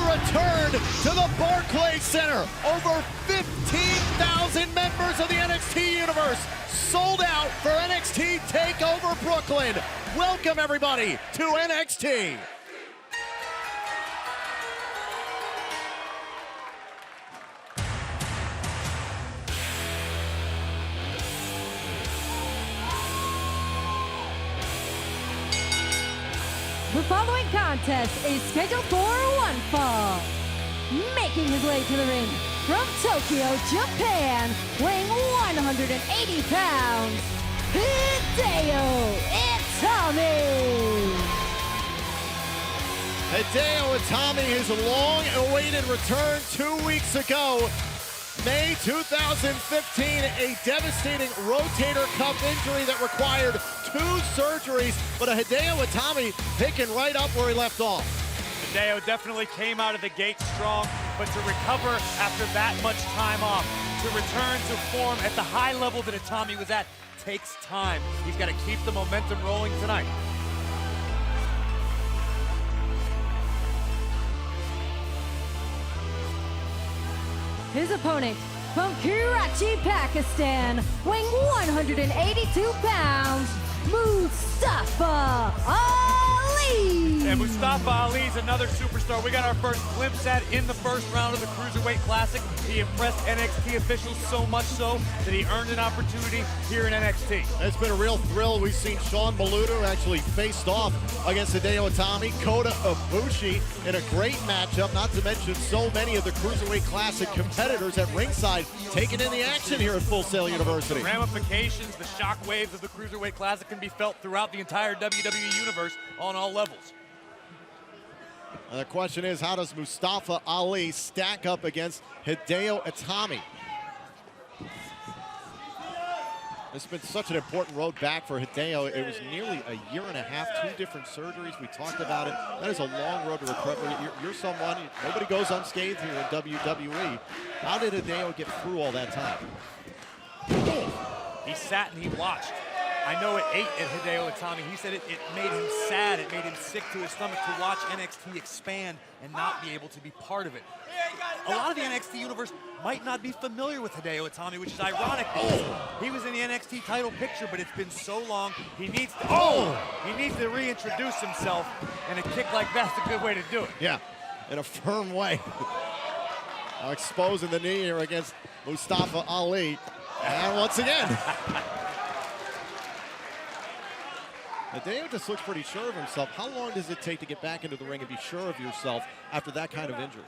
returned to the Barclays Center. Over 15,000 members of the NXT universe sold out for NXT TakeOver Brooklyn. Welcome everybody to NXT. The following contest is scheduled for one fall. Making his way to the ring from Tokyo, Japan, weighing 180 pounds, Hideo Itami. Hideo Itami, his long-awaited return 2 weeks ago. May 2015, a devastating rotator cuff injury that required 2 surgeries, but a Hideo Itami picking right up where he left off. Hideo definitely came out of the gate strong, but to recover after that much time off, to return to form at the high level that Itami was at, takes time. He's got to keep the momentum rolling tonight. His opponent from Karachi, Pakistan, weighing 182 pounds, Mustafa Ali. And Mustafa Ali's another superstar we got our first glimpse at in the first round of the Cruiserweight Classic. He impressed NXT officials so much so that he earned an opportunity here in NXT. It's been a real thrill. We've seen Sean Maluta actually faced off against Hideo Itami, Kota Ibushi in a great matchup, not to mention so many of the Cruiserweight Classic competitors at ringside taking in the action here at Full Sail University. The ramifications, the shockwaves of the Cruiserweight Classic can be felt throughout the entire WWE universe on all levels. And the question is, how does Mustafa Ali stack up against Hideo Itami? It's been such an important road back for Hideo. It was nearly a year and a half, 2 different surgeries. We talked about it. That is a long road to recovery. You're someone, nobody goes unscathed here in WWE. How did Hideo get through all that time? He sat and he watched. I know it ate at Hideo Itami. He said it made him sad, it made him sick to his stomach to watch NXT expand and not be able to be part of it. A lot of the NXT universe might not be familiar with Hideo Itami, which is ironic because he was in the NXT title picture, but it's been so long, he needs to reintroduce himself, and a kick like that's a good way to do it. Yeah, in a firm way. Now exposing the knee here against Mustafa Ali. And once again. Hideo just looks pretty sure of himself. How long does it take to get back into the ring and be sure of yourself after that kind of injury?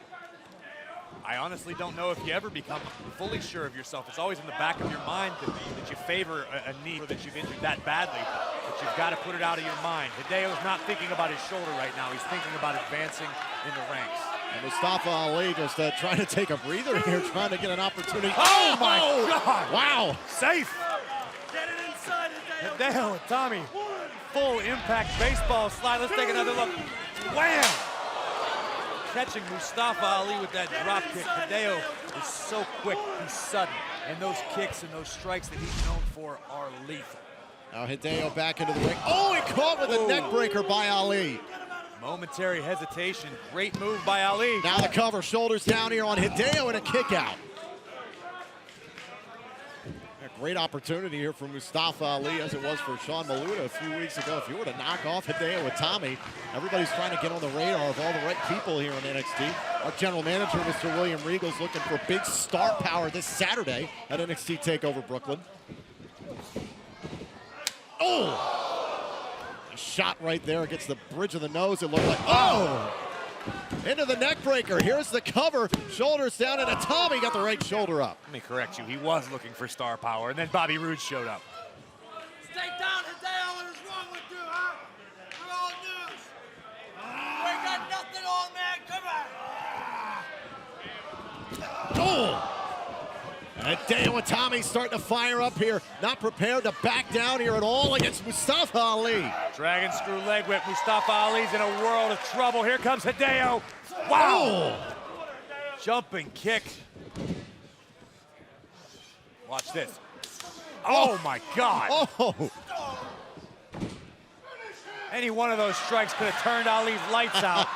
I honestly don't know if you ever become fully sure of yourself. It's always in the back of your mind that you favor a knee or that you've injured that badly, but you've got to put it out of your mind. Hideo's not thinking about his shoulder right now. He's thinking about advancing in the ranks. And Mustafa Ali just trying to take a breather here, trying to get an opportunity. Oh my God! Wow! Safe! Get it inside, Hideo Itami. Full impact baseball slide. Let's take another look. Wham! Catching Mustafa Ali with that drop kick. Hideo is so quick, he's sudden. And those kicks and those strikes that he's known for are lethal. Now Hideo back into the ring. Oh, he caught with a neck breaker by Ali. Momentary hesitation. Great move by Ali. Now the cover, shoulders down here on Hideo and a kick out. A great opportunity here for Mustafa Ali, as it was for Sean Maluta a few weeks ago. If you were to knock off Hideo Itami, everybody's trying to get on the radar of all the right people here in NXT. Our general manager, Mr. William Regal's looking for big star power this Saturday at NXT TakeOver Brooklyn. Oh! A shot right there against the bridge of the nose. It looked like, oh! Into the neck breaker. Here's the cover. Shoulders down, and Itami got the right shoulder up. Let me correct you. He was looking for star power, and then Bobby Roode showed up. Stay down, Hideo. What is wrong with you, huh? We're all news. We got nothing on, man. Come on. Oh! And Hideo Itami starting to fire up here. Not prepared to back down here at all against Mustafa Ali. Dragon screw leg whip. Mustafa Ali's in a world of trouble. Here comes Hideo. Wow! Oh. Jumping kick. Watch this. Oh my God. Oh! Any one of those strikes could have turned Ali's lights out.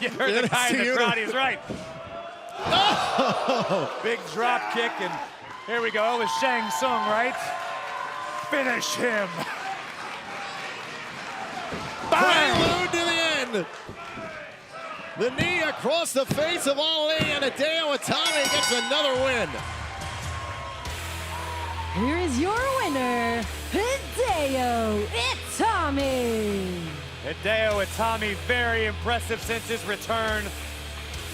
You heard the guy in the crowd, he's right. Oh! Big drop kick, and here we go. It was Shang Tsung, right? Finish him. Prelude to the end. The knee across the face of Ali, and Hideo Itami gets another win. Here is your winner, Hideo Itami. Hideo Itami, very impressive since his return.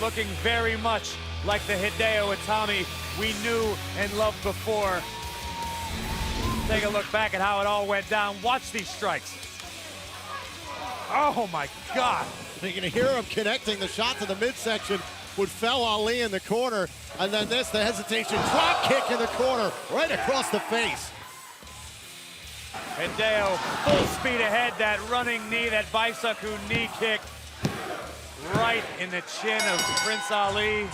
Looking very much like the Hideo Itami we knew and loved before. Take a look back at how it all went down. Watch these strikes. Oh my God. You can hear him connecting the shot to the midsection, would fell Ali in the corner, and then this, the hesitation, drop kick in the corner, right across the face. Hideo, full speed ahead, that running knee, that Baisaku knee kick, right in the chin of Prince Ali.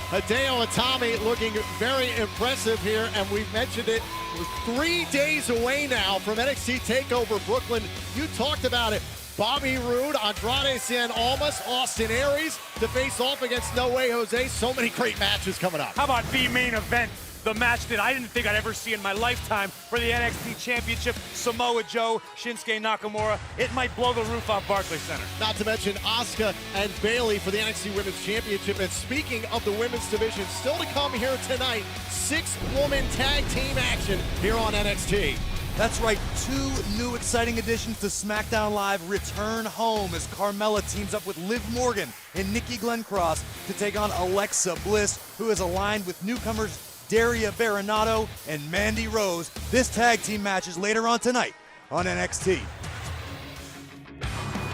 Hideo Itami looking very impressive here, and we've mentioned it. We're 3 days away now from NXT TakeOver Brooklyn. You talked about it. Bobby Roode, Andrade Cien Almas, Austin Aries to face off against No Way Jose. So many great matches coming up. How about the main event? The match that I didn't think I'd ever see in my lifetime for the NXT Championship, Samoa Joe, Shinsuke Nakamura. It might blow the roof off Barclays Center. Not to mention Asuka and Bayley for the NXT Women's Championship. And speaking of the women's division, still to come here tonight, 6-woman tag team action here on NXT. That's right, 2 new exciting additions to SmackDown Live return home as Carmella teams up with Liv Morgan and Nikki Glencross to take on Alexa Bliss, who is aligned with newcomers Daria Baronato and Mandy Rose. This tag team match is later on tonight on NXT.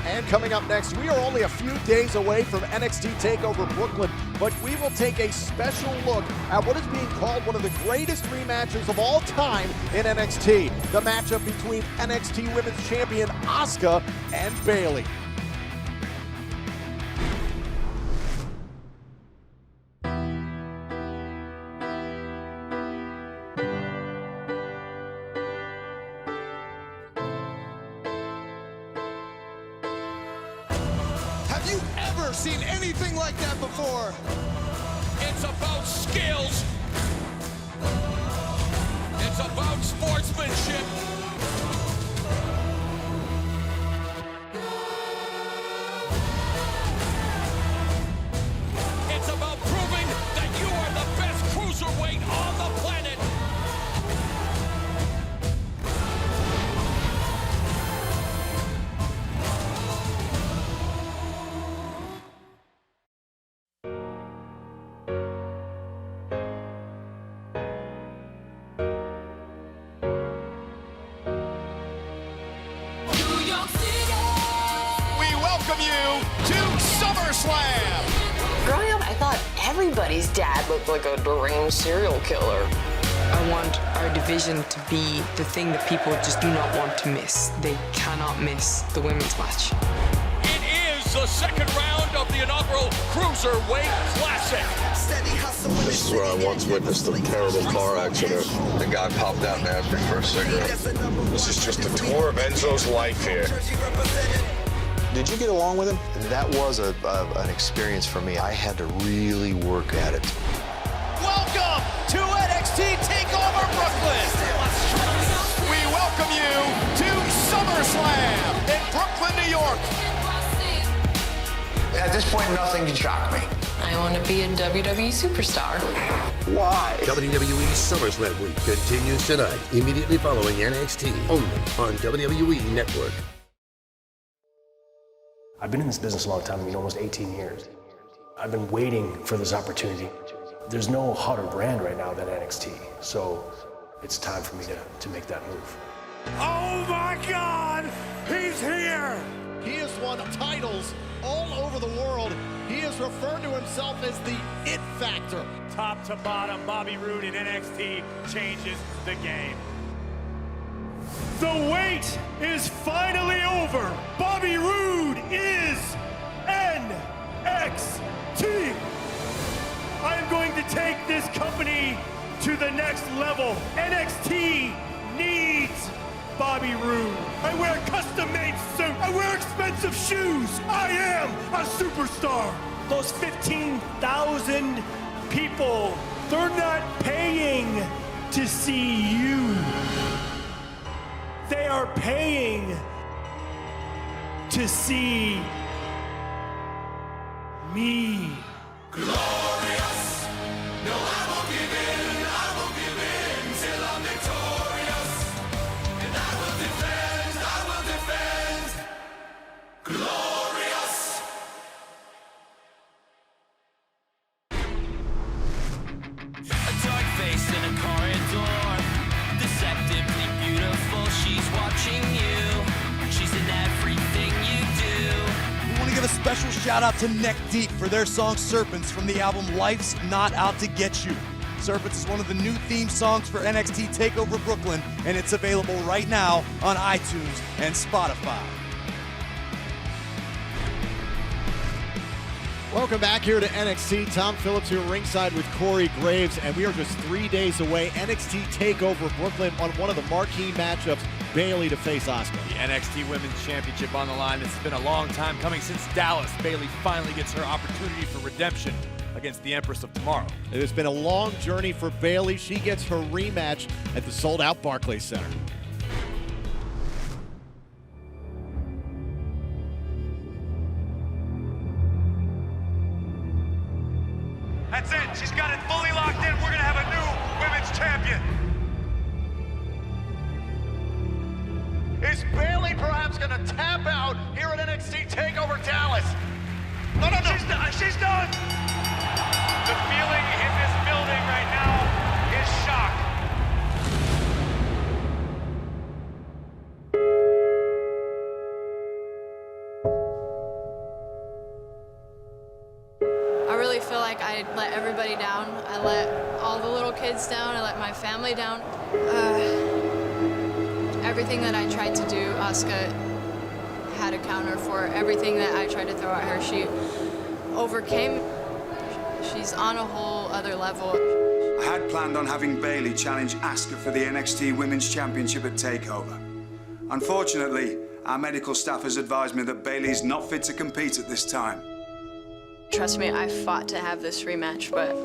And coming up next, we are only a few days away from NXT TakeOver Brooklyn, but we will take a special look at what is being called one of the greatest rematches of all time in NXT. The matchup between NXT Women's Champion Asuka and Bayley. Have you ever seen anything like that before? It's about skills. It's about sportsmanship. It's about proving that you are the best cruiserweight on the planet. Welcome you to SummerSlam! Growing up, I thought everybody's dad looked like a deranged serial killer. I want our division to be the thing that people just do not want to miss. They cannot miss the women's match. It is the second round of the inaugural Cruiserweight Classic. This is where I once witnessed a terrible car accident. The guy popped out and asked me for a cigarette. This is just a tour of Enzo's life here. Did you get along with him? That was an experience for me. I had to really work at it. Welcome to NXT TakeOver Brooklyn. We welcome you to SummerSlam in Brooklyn, New York. At this point, nothing can shock me. I want to be a WWE superstar. Why? WWE SummerSlam Week continues tonight, immediately following NXT, only on WWE Network. I've been in this business a long time, almost 18 years. I've been waiting for this opportunity. There's no hotter brand right now than NXT, so it's time for me to make that move. Oh my God, he's here! He has won titles all over the world. He has referred to himself as the It Factor. Top to bottom, Bobby Roode in NXT changes the game. The wait is finally over. Bobby Roode is NXT. I'm going to take this company to the next level. NXT needs Bobby Roode. I wear a custom-made suit. I wear expensive shoes. I am a superstar. Those 15,000 people, they're not paying to see you. They are paying to see me. Glorious. No, I won't give in. I won't give in till I'm victorious. And I will defend. Glorious. A dark face in a corridor. Deceptively beautiful. She's watching you. She's in everything you do. We want to give a special shout out to Neck Deep for their song Serpents from the album Life's Not Out to Get You. Serpents is one of the new theme songs for NXT TakeOver Brooklyn, and it's available right now on iTunes and Spotify. Welcome back here to NXT. Tom Phillips here ringside with Corey Graves, and we are just 3 days away. NXT TakeOver Brooklyn on one of the marquee matchups, Bayley to face Asuka. The NXT Women's Championship on the line. It's been a long time coming since Dallas. Bayley finally gets her opportunity for redemption against the Empress of Tomorrow. It has been a long journey for Bayley. She gets her rematch at the sold-out Barclays Center. That's it. She's got it fully locked in. We're going to have a new women's champion. Is Bayley perhaps going to tap out here at NXT TakeOver Dallas? No. She's done. The feeling in this building right now is shock. I really feel like I let everybody down. I let all the little kids down. I let my family down. Everything that I tried to do, Asuka had a counter for. Everything that I tried to throw at her, she overcame. She's on a whole other level. I had planned on having Bayley challenge Asuka for the NXT Women's Championship at TakeOver. Unfortunately, our medical staff has advised me that Bayley's not fit to compete at this time. Trust me, I fought to have this rematch, but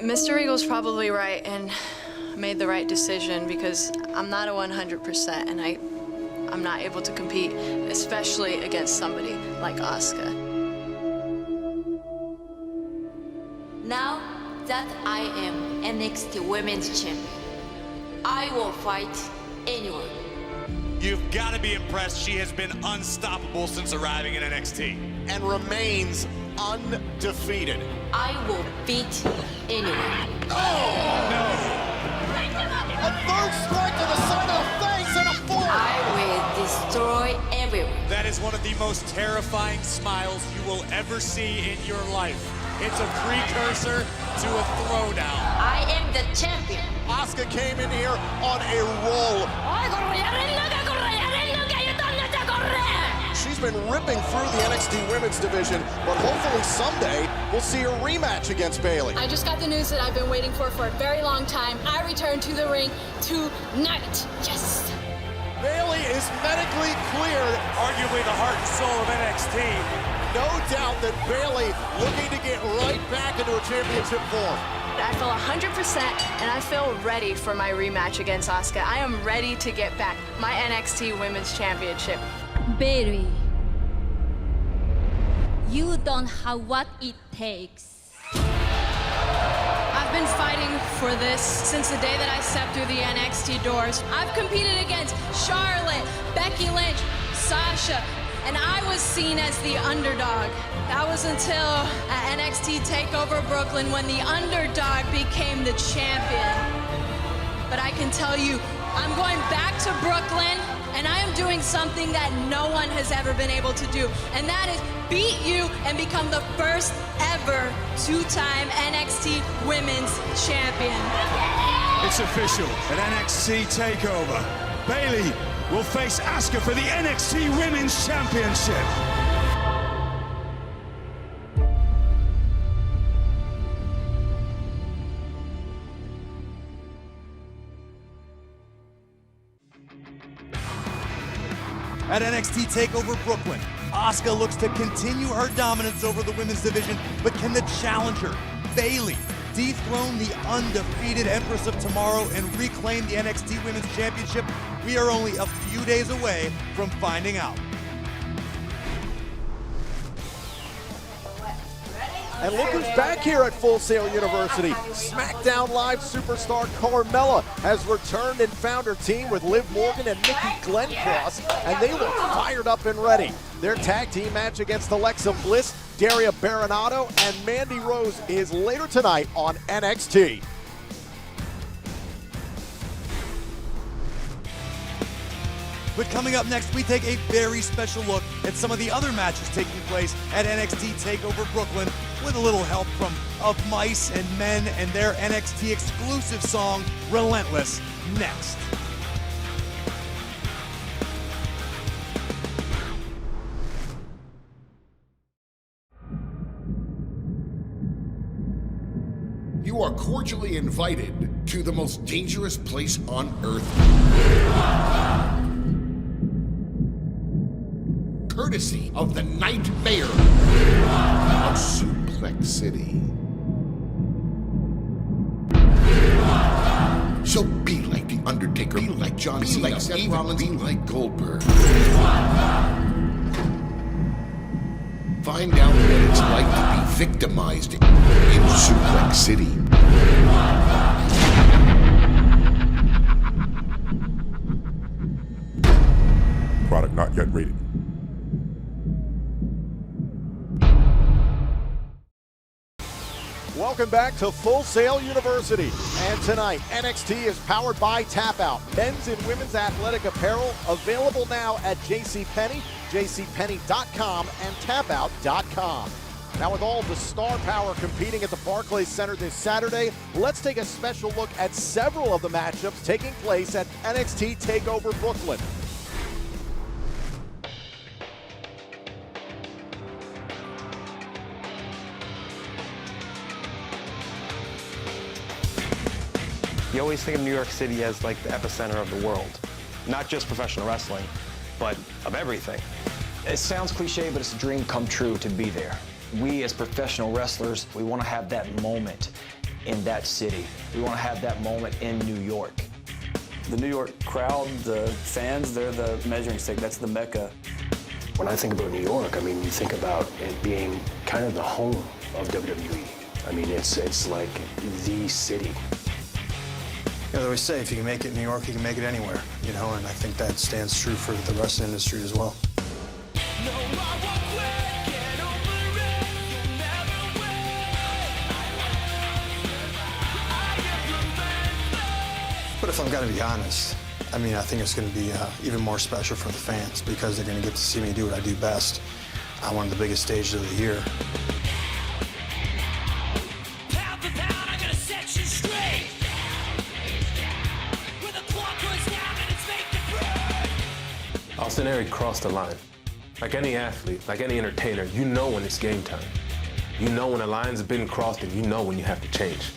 Mr. Regal's probably right and made the right decision because I'm not a 100% and I'm not able to compete, especially against somebody like Asuka. Now that I am NXT Women's Champion, I will fight anyone. You've got to be impressed. She has been unstoppable since arriving in NXT. And remains undefeated. I will beat anyone. Oh! No! A third strike to the side of the face and a fourth! I will destroy everyone. That is one of the most terrifying smiles you will ever see in your life. It's a precursor to a throwdown. I am the champion. Asuka came in here on a roll. She's been ripping through the NXT Women's division, but hopefully someday we'll see her rematch against Bayley. I just got the news that I've been waiting for a very long time. I return to the ring tonight. Yes! Bayley is medically cleared. Arguably the heart and soul of NXT. No doubt that Bayley looking to get right back into a championship form. I feel 100% and I feel ready for my rematch against Asuka. I am ready to get back my NXT Women's Championship. Bayley, you don't have what it takes. I've been fighting for this since the day that I stepped through the NXT doors. I've competed against Charlotte, Becky Lynch, Sasha, and I was seen as the underdog. That was until at NXT TakeOver Brooklyn when the underdog became the champion. But I can tell you, I'm going back to Brooklyn and I am doing something that no one has ever been able to do, and that is beat you and become the first ever two-time NXT Women's Champion. It's official at NXT TakeOver. Bayley will face Asuka for the NXT Women's Championship. At NXT TakeOver Brooklyn, Asuka looks to continue her dominance over the women's division, but can the challenger, Bayley, dethrone the undefeated Empress of Tomorrow and reclaim the NXT Women's Championship? We are only a few days away from finding out. And look who's back here at Full Sail University. SmackDown Live superstar Carmella has returned and found her team with Liv Morgan and Nikki Glencross, and they look fired up and ready. Their tag team match against Alexa Bliss, Daria Baronato, and Mandy Rose is later tonight on NXT. But coming up next, we take a very special look at some of the other matches taking place at NXT TakeOver Brooklyn with a little help from Of Mice and Men and their NXT exclusive song, Relentless, next. You are cordially invited to the most dangerous place on earth. Courtesy of the Nightmare of Suplex City. So be like The Undertaker, be like John Cena, like Seth Rollins, be like Goldberg. Find out what it's like to be victimized in Suplex City. Product not yet rated. Welcome back to Full Sail University. And tonight, NXT is powered by Tap Out, men's and women's athletic apparel, available now at JCPenney, jcpenney.com, and tapout.com. Now, with all the star power competing at the Barclays Center this Saturday, let's take a special look at several of the matchups taking place at NXT TakeOver Brooklyn. You always think of New York City as like the epicenter of the world. Not just professional wrestling, but of everything. It sounds cliche, but it's a dream come true to be there. We as professional wrestlers, we want to have that moment in that city. We want to have that moment in New York. The New York crowd, the fans, they're the measuring stick. That's the mecca. When I think about New York, I mean, you think about it being kind of the home of WWE. I mean, it's like the city. You know, they always say if you can make it in New York, you can make it anywhere, you know, and I think that stands true for the wrestling industry as well. But if I'm gonna be honest, I mean, I think it's gonna be even more special for the fans because they're gonna get to see me do what I do best on one of the biggest stages of the year. Austin Aries crossed the line. Like any athlete, like any entertainer, you know when it's game time. You know when a line's been crossed and you know when you have to change.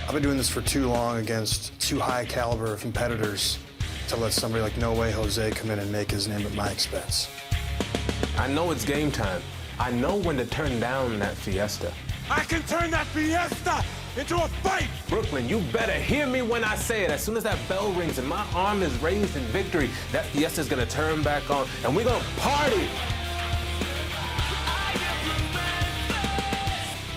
I've been doing this for too long against too high caliber of competitors to let somebody like No Way Jose come in and make his name at my expense. I know it's game time. I know when to turn down that fiesta. I can turn that fiesta into a fight! Brooklyn, you better hear me when I say it. As soon as that bell rings and my arm is raised in victory, that fiesta's gonna turn back on and we're gonna party!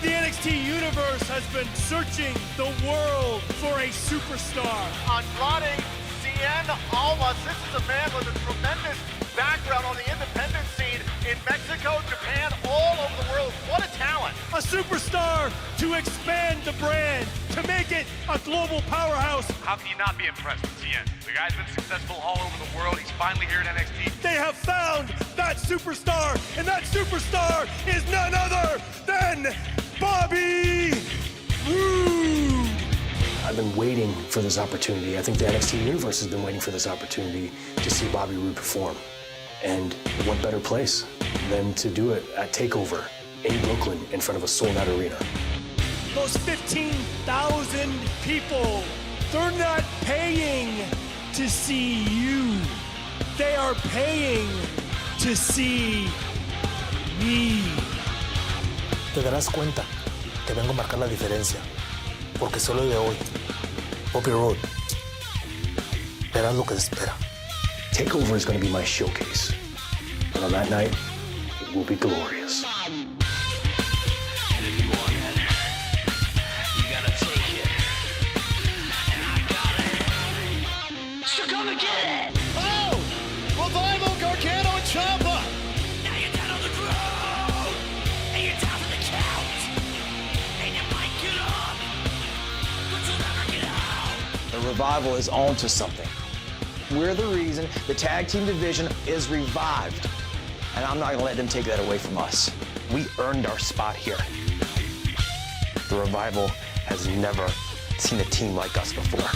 The NXT Universe has been searching the world for a superstar. Andrade Cien Almas, this is a man with a tremendous background on the independent scene in Mexico, Japan, all over the world. What a talent. A superstar to expand the brand, to make it a global powerhouse. How can you not be impressed with Cien? The guy's been successful all over the world. He's finally here at NXT. They have found that superstar, and that superstar is none other than Bobby Roode. I've been waiting for this opportunity. I think the NXT Universe has been waiting for this opportunity to see Bobby Roode perform. And what better place than to do it at TakeOver in Brooklyn in front of a sold-out arena. Those 15,000 people, they're not paying to see you. They are paying to see me. Te darás cuenta que vengo a marcar la diferencia, porque solo de hoy, Bobby Roode, verás lo que se espera. TakeOver is going to be my showcase, and on that night, it will be glorious. So come and get it! Oh! Revival, Gargano, and Ciampa! Now you're down on the ground! And you're down for the count! And you might get up! But you'll never get out! The Revival is on to something. We're the reason the tag team division is revived. And I'm not gonna let them take that away from us. We earned our spot here. The Revival has never seen a team like us before.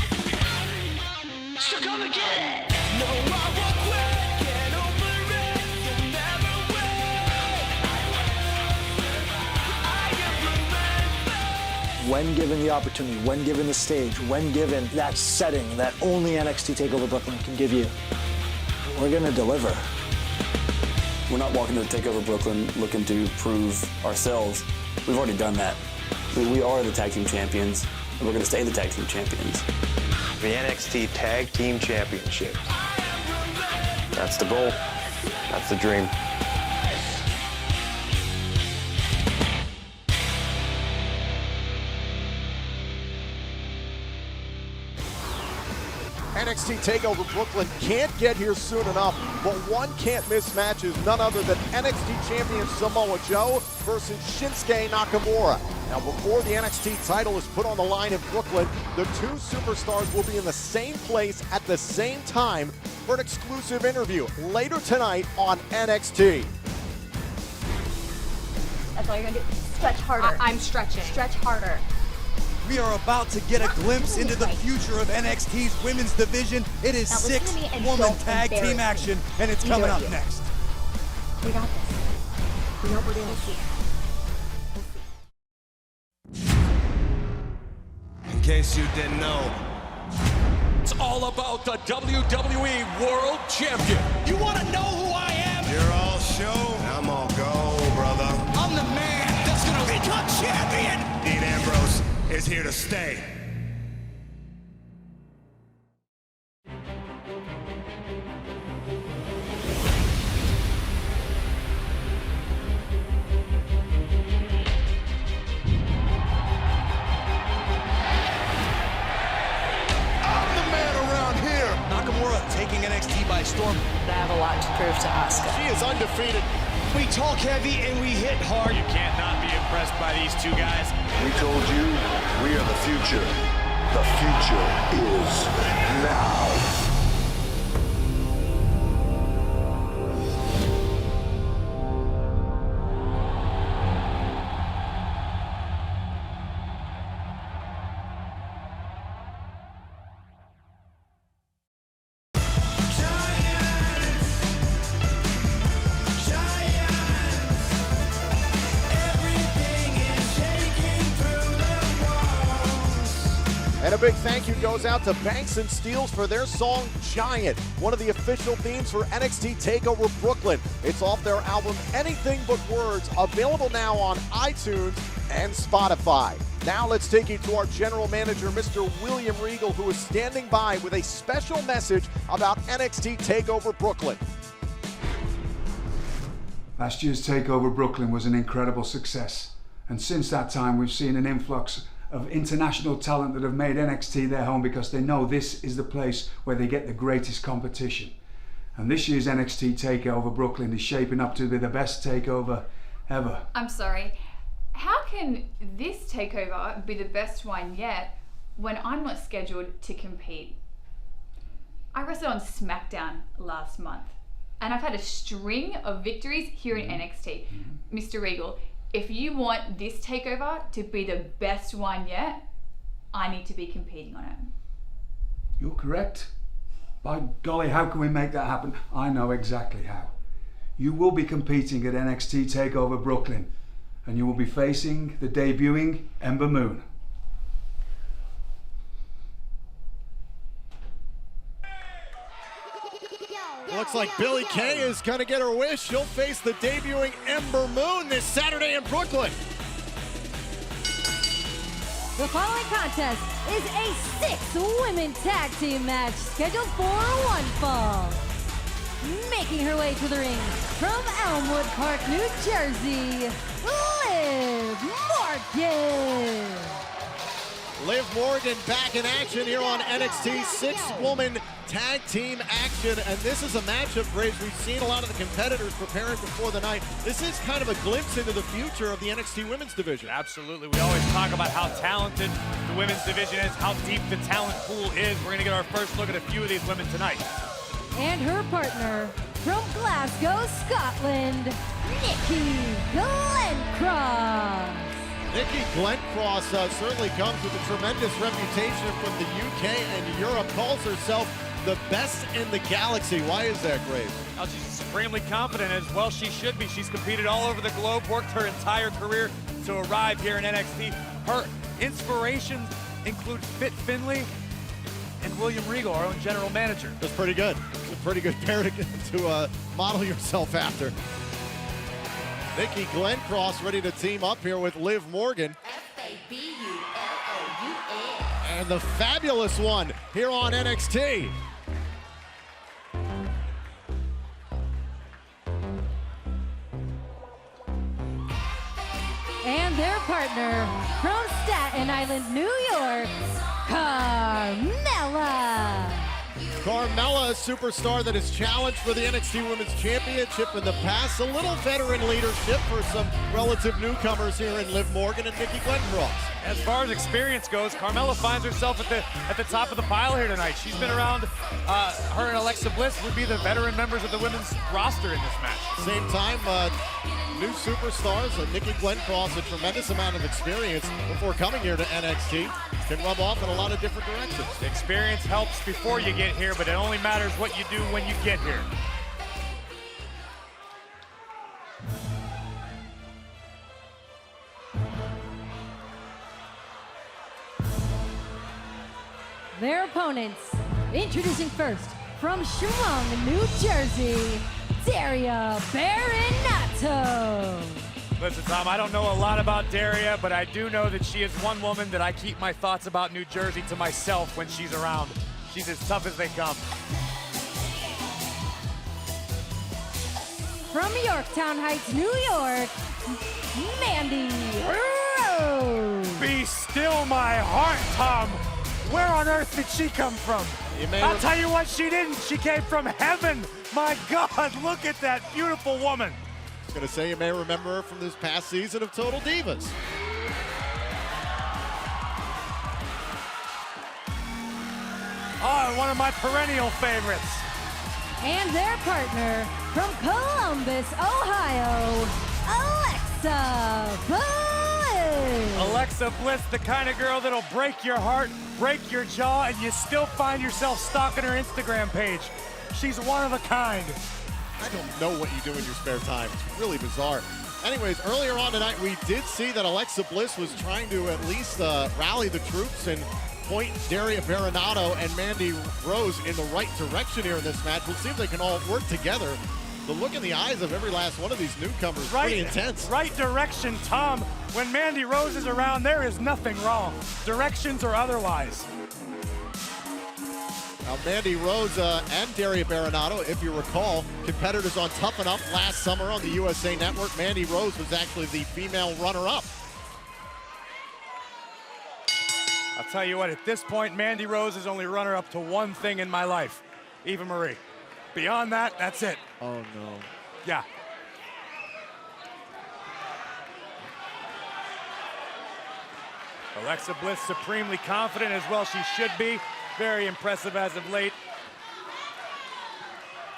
So come and get it! No, I won't quit! Get over it! You'll never win! When given the opportunity, when given the stage, when given that setting that only NXT TakeOver Brooklyn can give you, we're gonna deliver. We're not walking to TakeOver Brooklyn looking to prove ourselves. We've already done that. We are the tag team champions, and we're gonna stay the tag team champions. The NXT Tag Team Championship. That's the goal. That's the dream. NXT TakeOver Brooklyn can't get here soon enough, but one can't miss match is none other than NXT Champion Samoa Joe versus Shinsuke Nakamura. Now, before the NXT title is put on the line in Brooklyn, the two superstars will be in the same place at the same time for an exclusive interview later tonight on NXT. That's all you're gonna do. Stretch harder. I'm stretching. Stretch harder. We are about to get a glimpse into the future of NXT's women's division. It is Now listen to me and 6-woman don't tag team embarrass me. action, and it's Either coming of up you. next. We got this. We know what we're doing. In case you didn't know, it's all about the WWE World Champion. You want to know who I am? You're all show. I'm all go, brother. I'm the man that's going to become champion. Dean Ambrose is here to stay. Taking NXT by storm. I have a lot to prove to Asuka. She is undefeated. We talk heavy and we hit hard. You can't not be impressed by these two guys. We told you, we are the future. The future is now. And a big thank you goes out to Banks and Steels for their song Giant, one of the official themes for NXT TakeOver Brooklyn. It's off their album Anything But Words, available now on iTunes and Spotify. Now let's take you to our general manager, Mr. William Regal, who is standing by with a special message about NXT TakeOver Brooklyn. Last year's TakeOver Brooklyn was an incredible success. And since that time, we've seen an influx of international talent that have made NXT their home because they know this is the place where they get the greatest competition. And this year's NXT TakeOver Brooklyn is shaping up to be the best takeover ever. I'm sorry, how can this takeover be the best one yet when I'm not scheduled to compete? I wrestled on SmackDown last month and I've had a string of victories here in NXT. Mr. Regal, if you want this takeover to be the best one yet, I need to be competing on it. You're correct. By golly, how can we make that happen? I know exactly how. You will be competing at NXT TakeOver Brooklyn, and you will be facing the debuting Ember Moon. Looks like Billie Kay is going to get her wish. She'll face the debuting Ember Moon this Saturday in Brooklyn. The following contest is a 6-women tag team match scheduled for one fall. Making her way to the ring from Elmwood Park, New Jersey, Liv Morgan. Liv Morgan back in action here on NXT, 6-woman tag team action, and this is a matchup, Graves, we've seen a lot of the competitors preparing before the night. This is kind of a glimpse into the future of the NXT women's division. Absolutely. We always talk about how talented the women's division is, how deep the talent pool is. We're going to get our first look at a few of these women tonight. And her partner from Glasgow, Scotland, Nikki Glencross. Nikki Glencross certainly comes with a tremendous reputation from the UK and Europe, calls herself the best in the galaxy. Why is that, Graves? Well, she's supremely confident, as well she should be. She's competed all over the globe, worked her entire career to arrive here in NXT. Her inspirations include Fit Finlay and William Regal, our own general manager. That's pretty good. It's a pretty good pair to model yourself after. Nikki Glencross ready to team up here with Liv Morgan. F-A-B-U-L-O-U-S. And the fabulous one here on NXT. And their partner from Staten Island, New York, Carmella. Carmella, a superstar that has challenged for the NXT Women's Championship in the past. A little veteran leadership for some relative newcomers here in Liv Morgan and Nikki Glencross. As far as experience goes, Carmella finds herself at the top of the pile here tonight. She's been around, her and Alexa Bliss would be the veteran members of the women's roster in this match. Same time, new superstars, Nikki Glencross, a tremendous amount of experience before coming here to NXT. Can rub off in a lot of different directions. Experience helps before you get here, but it only matters what you do when you get here. Their opponents, introducing first, from Shrewsbury, New Jersey, Daria Baronato. Listen, Tom, I don't know a lot about Daria, but I do know that she is one woman that I keep my thoughts about New Jersey to myself when she's around. She's as tough as they come. From Yorktown Heights, New York, Mandy Rose. Be still my heart, Tom. Where on earth did she come from? I'll tell you what she didn't. She came from heaven. My God, look at that beautiful woman. I was going to say, you may remember her from this past season of Total Divas. Oh, one of my perennial favorites. And their partner from Columbus, Ohio, Alexa Bliss. Alexa Bliss, the kind of girl that'll break your heart, break your jaw, and you still find yourself stalking her Instagram page. She's one of a kind. I don't know what you do in your spare time. It's really bizarre. Anyways, earlier on tonight, we did see that Alexa Bliss was trying to at least rally the troops and point Daria Baronato and Mandy Rose in the right direction here in this match. We'll see if they can all work together. The look in the eyes of every last one of these newcomers is pretty intense. Right direction, Tom. When Mandy Rose is around, there is nothing wrong. Directions or otherwise. Now, Mandy Rose and Daria Baronato, if you recall, competitors on Toughen Up last summer on the USA Network. Mandy Rose was actually the female runner-up. I'll tell you what, at this point, Mandy Rose is only runner-up to one thing in my life, Eva Marie. Beyond that, that's it. Oh, no. Yeah. Alexa Bliss supremely confident, as well she should be. Very impressive as of late.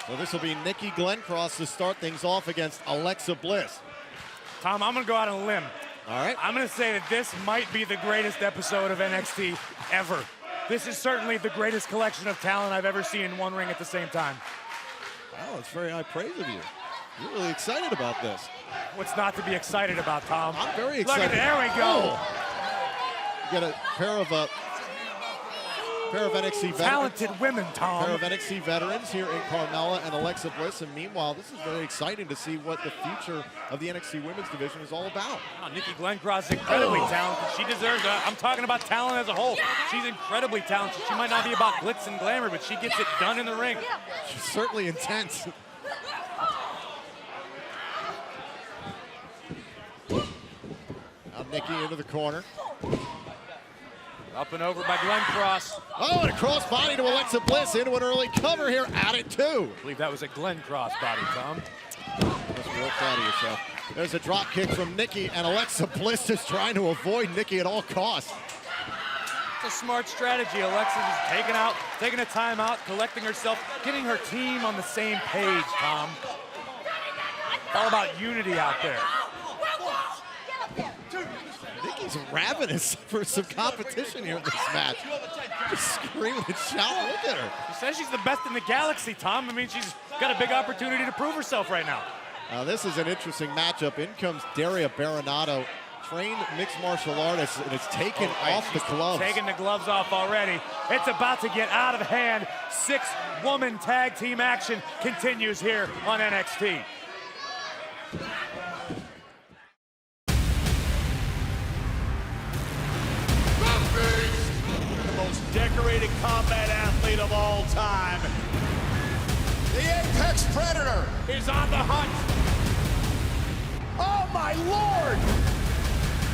So this will be Nikki Glencross to start things off against Alexa Bliss. Tom, I'm going to go out on a limb. All right. I'm going to say that this might be the greatest episode of NXT ever. This is certainly the greatest collection of talent I've ever seen in one ring at the same time. Oh, it's very high praise of you. You're really excited about this. What's not to be excited about, Tom? I'm very excited. Look at it, there we go. Oh. You got a pair of Pair of NXT veterans. Talented women, Tom. Pair of NXT veterans here in Carmella and Alexa Bliss. And meanwhile, this is very exciting to see what the future of the NXT women's division is all about. Wow, Nikki Glencross is incredibly talented. She deserves it. I'm talking about talent as a whole. She's incredibly talented. She might not be about glitz and glamour, but she gets it done in the ring. She's certainly intense. Now Nikki into the corner. Up and over by Glencross. Oh, and a cross body to Alexa Bliss into an early cover here. At it too. I believe that was a Glencross body, Tom. Just real proud of yourself. There's a drop kick from Nikki, and Alexa Bliss is trying to avoid Nikki at all costs. It's a smart strategy. Alexa's is taking a timeout, collecting herself, getting her team on the same page, Tom. All about unity out there. Nikki's ravenous for some competition here in this match. Just screaming and shouting. Look at her. She says she's the best in the galaxy, Tom. I mean, she's got a big opportunity to prove herself right now. This is an interesting matchup. In comes Daria Baronato, trained mixed martial artist, and it's taken off the gloves. Taking the gloves off already. It's about to get out of hand. 6-woman tag team action continues here on NXT. The most decorated combat athlete of all time. The Apex Predator is on the hunt. Oh my Lord!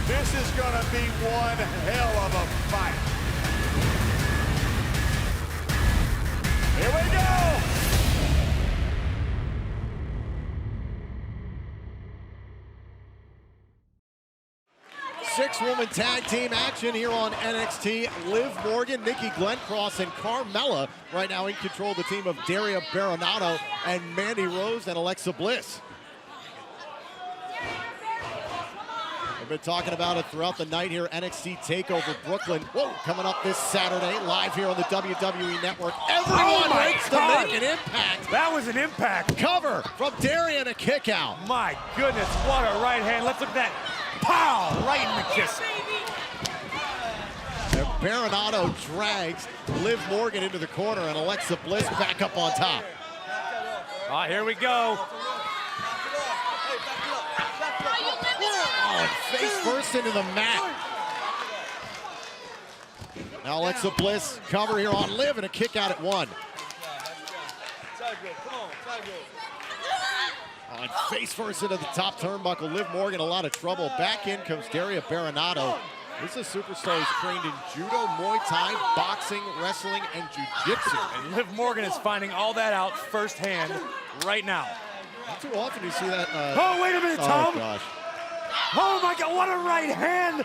This is gonna be one hell of a fight. Here we go! 6-woman tag team action here on NXT. Liv Morgan, Nikki Glencross, and Carmella right now in control of the team of Daria Baronato and Mandy Rose and Alexa Bliss. We've been talking about it throughout the night here. NXT TakeOver Brooklyn. Whoa, coming up this Saturday, live here on the WWE Network. Everyone wants to make an impact. That was an impact. Cover from Daria and a kick out. My goodness, what a right hand. Let's look at that. Pow! Right in the kiss. And Baronato drags Liv Morgan into the corner, and Alexa Bliss back up on top. Here we go. Oh, and face first into the mat. Now Alexa Bliss cover here on Liv and a kick out at 1. Oh, and face first into the top turnbuckle. Liv Morgan, a lot of trouble. Back in comes Daria Baronato. This is a superstar who's trained in judo, Muay Thai, boxing, wrestling, and jiu-jitsu. And Liv Morgan is finding all that out firsthand right now. Not too often you see that. Oh, wait a minute, Tom. Oh, gosh. Oh, my God, what a right hand.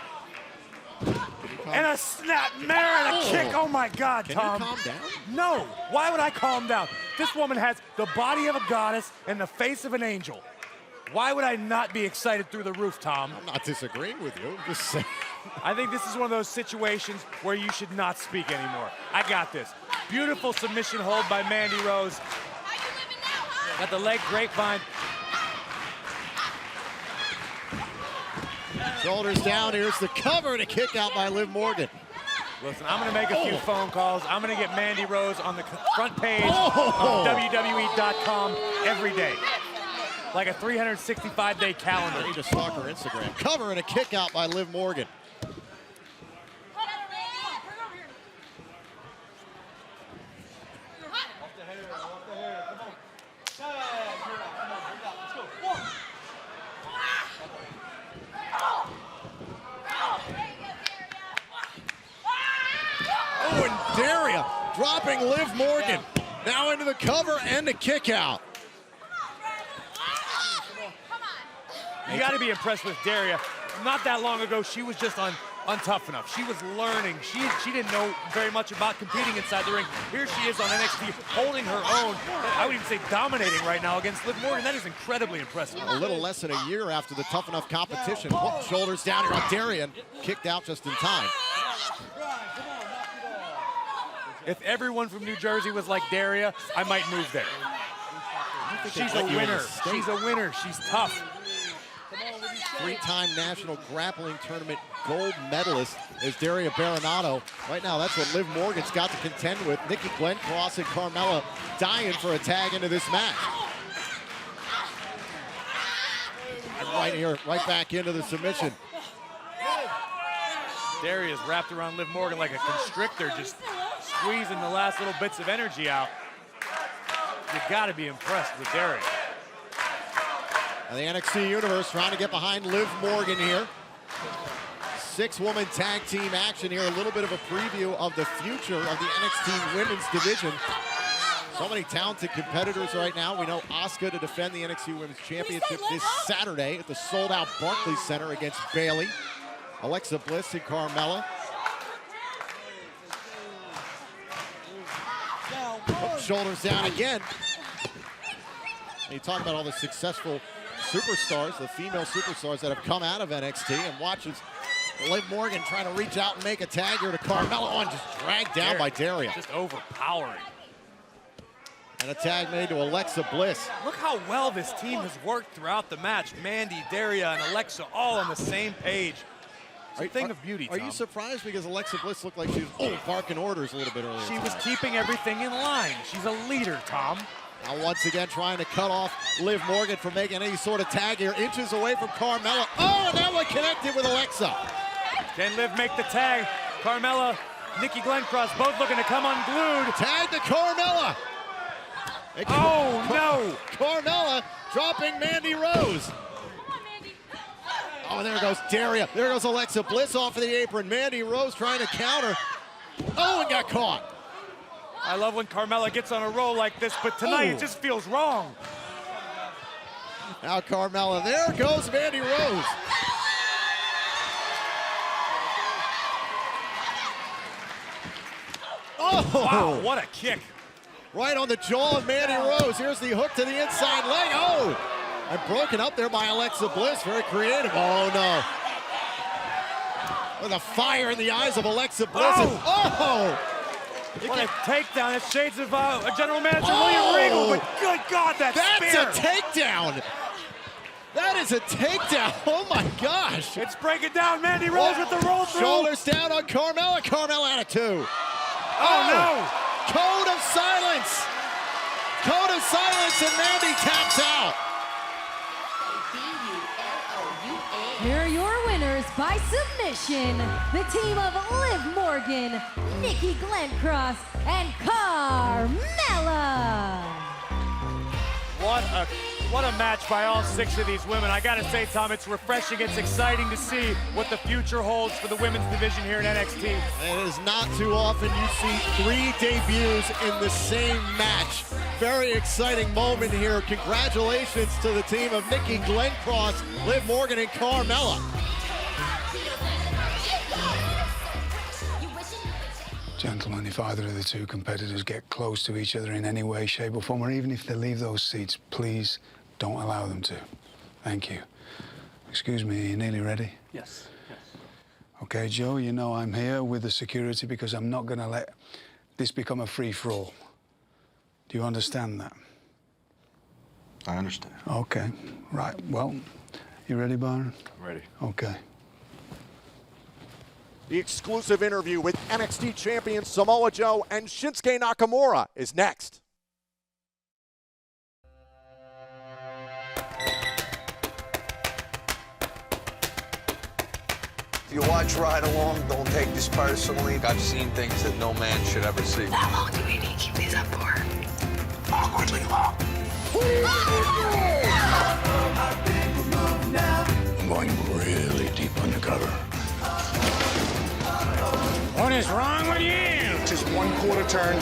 And a snap mare and a kick. Oh, my God, Tom. Can you calm down? No. Why would I calm down? This woman has the body of a goddess and the face of an angel. Why would I not be excited through the roof, Tom? I'm not disagreeing with you. I'm just saying. I think this is one of those situations where you should not speak anymore. I got this. Beautiful submission hold by Mandy Rose. Got the leg grapevine. Shoulders down. Here's the cover and a kick out by Liv Morgan. Listen, I'm going to make a few phone calls. I'm going to get Mandy Rose on the front page of WWE.com every day. Like a 365-day calendar. I need to stalk her Instagram. Cover and a kick out by Liv Morgan. Oh, and Daria dropping Liv Morgan. Now into the cover and the kick out. You got to be impressed with Daria. Not that long ago, she was just untough enough. She was learning. She didn't know very much about competing inside the ring. Here she is on NXT, holding her own. I would even say dominating right now against Liv Morgan. That is incredibly impressive. A little less than a year after the Tough Enough competition. Whoop, shoulders down here on Daria and kicked out just in time. If everyone from New Jersey was like Daria, I might move there. She's a winner. She's a winner. She's tough. three-time National Grappling Tournament gold medalist is Daria Baronato. Right now, that's what Liv Morgan's got to contend with. Nikki, Glencross, and Carmella dying for a tag into this match. And right here, right back into the submission. Daria's wrapped around Liv Morgan like a constrictor, just squeezing the last little bits of energy out. You gotta be impressed with Daria. And the NXT Universe trying to get behind Liv Morgan here. 6-woman tag team action here. A little bit of a preview of the future of the NXT Women's Division. So many talented competitors right now. We know Asuka to defend the NXT Women's Championship this Saturday at the sold-out Barclays Center against Bayley. Alexa Bliss and Carmella. Shoulders down again. And you talk about all the successful superstars, the female superstars that have come out of NXT, and watches Liv Morgan trying to reach out and make a tag here to Carmella. Oh, and just dragged down by Daria. Just overpowering. And a tag made to Alexa Bliss. Look how well this team has worked throughout the match. Mandy, Daria, and Alexa all on the same page. It's a thing of beauty, Tom. Are you surprised? Because Alexa Bliss looked like she was barking orders a little bit earlier. She was keeping everything in line. She's a leader, Tom. Now once again trying to cut off Liv Morgan from making any sort of tag here. Inches away from Carmella. Oh, and that one connected with Alexa. Can Liv make the tag? Carmella, Nikki Glencross both looking to come unglued. Tag to Carmella. Oh, no. Carmella dropping Mandy Rose. Oh, and there goes Daria. There goes Alexa Bliss off of the apron. Mandy Rose trying to counter. Oh, and got caught. I love when Carmella gets on a roll like this, but tonight it just feels wrong. Now Carmella, there goes Mandy Rose. Oh! Wow, what a kick. Right on the jaw of Mandy Rose. Here's the hook to the inside leg. Oh! And broken up there by Alexa Bliss. Very creative. Oh, no. With a fire in the eyes of Alexa Bliss. Oh! What a takedown. It's shades of General Manager William Regal, but good God, that's a takedown. That is a takedown. Oh, my gosh. It's breaking down. Mandy Rose with the roll through. Shoulders down on Carmella. Carmella out of 2. Oh, no. Code of silence. Code of silence, and Mandy taps out. Here are your winners by submission. The team of Liv Morgan, Nikki Glencross, and Carmella. What a match by all 6 of these women. I gotta say, Tom, it's refreshing. It's exciting to see what the future holds for the women's division here in NXT. It is not too often you see 3 debuts in the same match. Very exciting moment here. Congratulations to the team of Nikki Glencross, Liv Morgan, and Carmella. Gentlemen, if either of the 2 competitors get close to each other in any way, shape, or form, or even if they leave those seats, please don't allow them to. Thank you. Excuse me, are you nearly ready? Yes, yes. Okay, Joe, you know I'm here with the security because I'm not going to let this become a free-for-all. Do you understand that? I understand. Okay, right. Well, you ready, Byron? I'm ready. Okay. The exclusive interview with NXT Champion Samoa Joe and Shinsuke Nakamura is next. If you watch Ride Along, don't take this personally. I've seen things that no man should ever see. How long do we need to keep these up for? Awkwardly long. I'm going really deep undercover. What is wrong with you? Just 1/4 turn.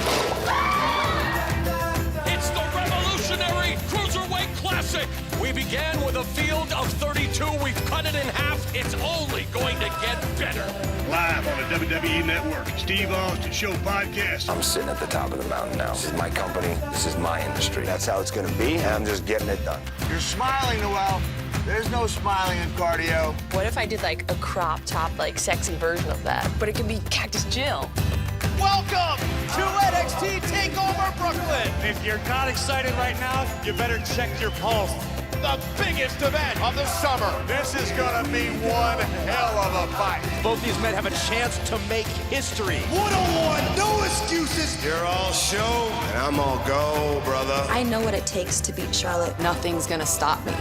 It's the revolutionary Cruiserweight Classic. We began with a field of 32. We've cut it in half. It's only going to get better. Live on the WWE Network, Steve Austin Show podcast. I'm sitting at the top of the mountain now. This is my company. This is my industry. That's how it's going to be, and I'm just getting it done. You're smiling, Noel. There's no smiling in cardio. What if I did like a crop top, like sexy version of that? But it could be Cactus Jill. Welcome to NXT TakeOver Brooklyn. If you're not excited right now, you better check your pulse. the biggest event of the summer. This is gonna be one hell of a fight. Both these men have a chance to make history. One-on-one, no excuses. You're all show, and I'm all go, brother. I know what it takes to beat Charlotte. Nothing's gonna stop me.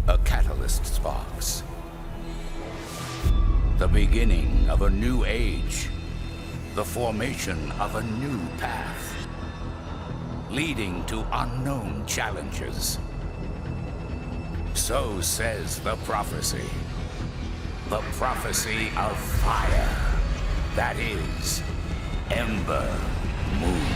A catalyst sparks. The beginning of a new age. The formation of a new path. Leading to unknown challenges. So says the prophecy. The prophecy of fire. That is Ember Moon.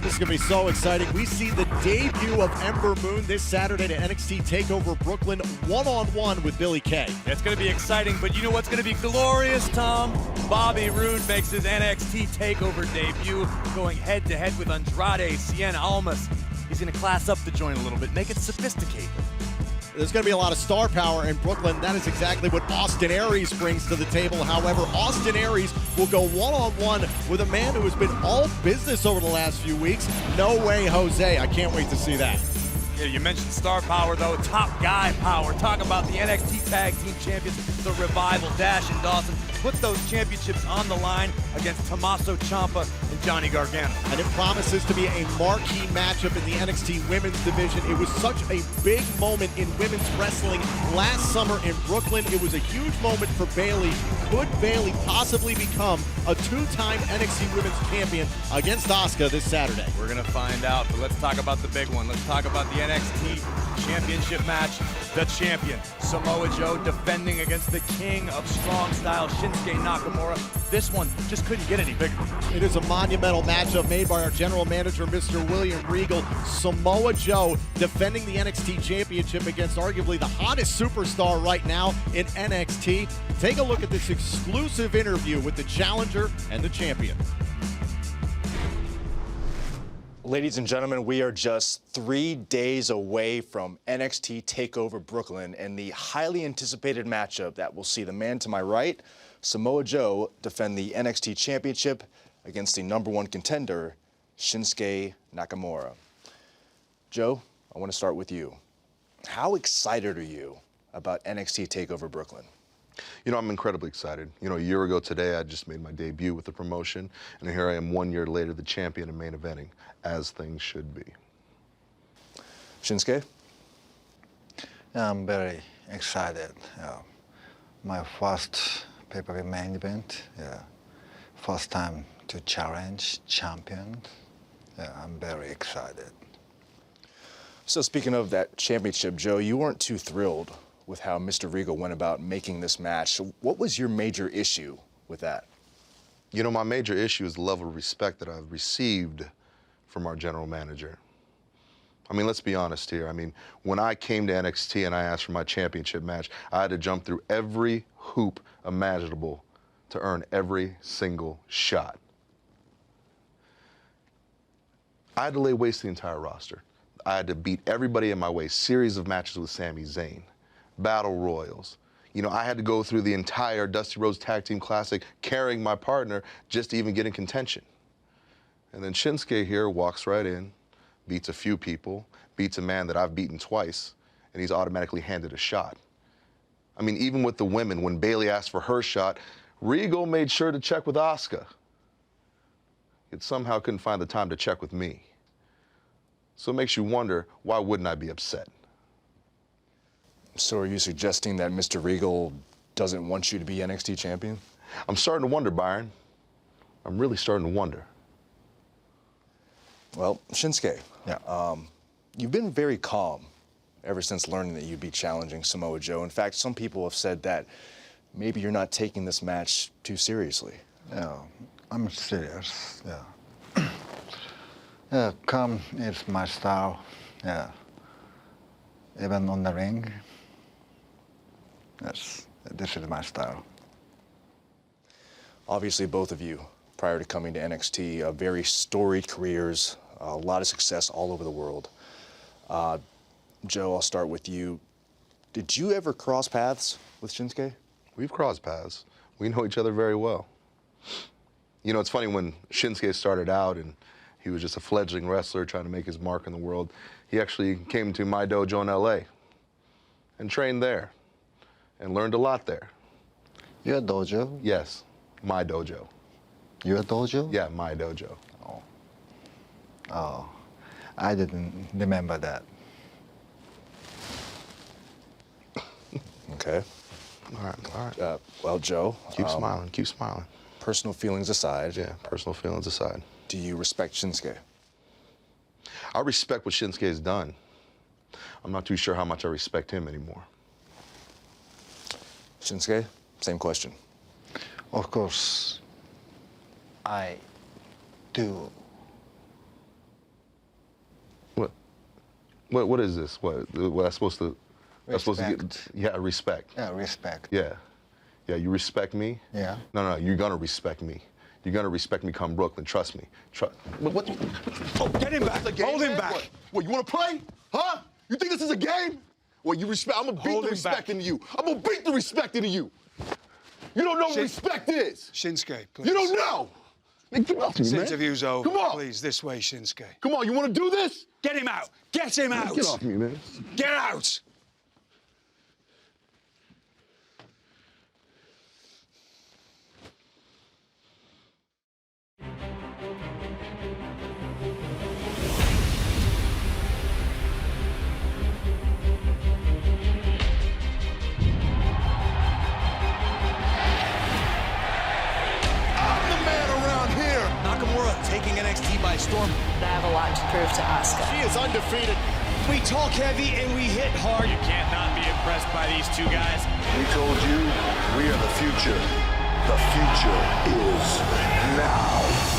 This is going to be so exciting. We see the debut of Ember Moon this Saturday to NXT TakeOver Brooklyn, one-on-one with Billie Kay. It's going to be exciting, but you know what's going to be glorious, Tom? Bobby Roode makes his NXT TakeOver debut, going head-to-head with Andrade Cien Almas. He's going to class up the joint a little bit, make it sophisticated. There's going to be a lot of star power in Brooklyn. That is exactly what Austin Aries brings to the table. However, Austin Aries will go one-on-one with a man who has been all business over the last few weeks. No Way Jose. I can't wait to see that. Yeah, you mentioned star power, though. Top guy power. Talk about the NXT Tag Team Champions, the Revival, Dash and Dawson. Put those championships on the line against Tommaso Ciampa and Johnny Gargano. And it promises to be a marquee matchup in the NXT Women's Division. It was such a big moment in women's wrestling last summer in Brooklyn. It was a huge moment for Bayley. Could Bayley possibly become a two-time NXT Women's Champion against Asuka this Saturday? We're going to find out, but let's talk about the big one. Let's talk about the NXT Championship match. The champion, Samoa Joe, defending against the king of strong style, Shinsuke Nakamura. This one just couldn't get any bigger. It is a monumental matchup made by our general manager, Mr. William Regal. Samoa Joe defending the NXT Championship against arguably the hottest superstar right now in NXT. Take a look at this exclusive interview with the challenger and the champion. Ladies and gentlemen, we are just 3 days away from NXT TakeOver Brooklyn and the highly anticipated matchup that will see the man to my right, Samoa Joe, defend the NXT Championship against the #1 contender, Shinsuke Nakamura. Joe, I want to start with you. How excited are you about NXT TakeOver Brooklyn? You know, I'm incredibly excited. You know, a year ago today, I just made my debut with the promotion, and here I am 1 year later, the champion and main eventing, as things should be. Shinsuke? I'm very excited. My first pay-per-view main event. First time to challenge champion. I'm very excited. So speaking of that championship, Joe, you weren't too thrilled with how Mr. Regal went about making this match. What was your major issue with that? You know, my major issue is the level of respect that I've received from our general manager. I mean, let's be honest here. I mean, when I came to NXT and I asked for my championship match, I had to jump through every hoop imaginable to earn every single shot. I had to lay waste to the entire roster. I had to beat everybody in my way, series of matches with Sami Zayn, battle royals. You know, I had to go through the entire Dusty Rhodes Tag Team Classic carrying my partner just to even get in contention. And then Shinsuke here walks right in, beats a few people, beats a man that I've beaten twice, and he's automatically handed a shot. I mean, even with the women, when Bayley asked for her shot, Regal made sure to check with Asuka. Yet somehow couldn't find the time to check with me. So it makes you wonder, why wouldn't I be upset? So are you suggesting that Mr. Regal doesn't want you to be NXT champion? I'm starting to wonder, Byron. I'm really starting to wonder. Well, Shinsuke, you've been very calm ever since learning that you'd be challenging Samoa Joe. In fact, some people have said that maybe you're not taking this match too seriously. Yeah, I'm serious, yeah. Yeah, calm is my style, yeah. Even on the ring, yes, this is my style. Obviously, both of you, prior to coming to NXT, very storied careers, a lot of success all over the world. Joe, I'll start with you. Did you ever cross paths with Shinsuke? We've crossed paths. We know each other very well. You know, it's funny, when Shinsuke started out and he was just a fledgling wrestler trying to make his mark in the world, he actually came to my dojo in LA and trained there and learned a lot there. Your dojo? Yes, my dojo. Your dojo? Yeah, my dojo. Oh, I didn't remember that. Okay. All right. Well, Joe. Keep smiling, keep smiling. Personal feelings aside. Yeah, personal feelings aside. Do you respect Shinsuke? I respect what Shinsuke has done. I'm not too sure how much I respect him anymore. Shinsuke, same question. Of course, I do. What is this? What I'm supposed to? I'm supposed to get? Respect. Yeah, respect. Yeah, respect. Yeah, you respect me? Yeah. No, you're gonna respect me. You're gonna respect me come Brooklyn. Trust me. What? Oh, get him back. Hold him back. What? You want to play? Huh? You think this is a game? Well, you respect. I'm gonna beat the respect into you. I'm gonna beat the respect into you. You don't know what respect is. Shinsuke, please. You don't know. Man, get off me, This man. interview's over. Come on. Please, this way, Shinsuke. Come on, you want to do this? Get him out. Get him out. Get off me, man. Get out. Nakamura taking NXT by storm. I have a lot to prove to Asuka. She is undefeated. We talk heavy and we hit hard. You can't not be impressed by these two guys. We told you we are the future. The future is now.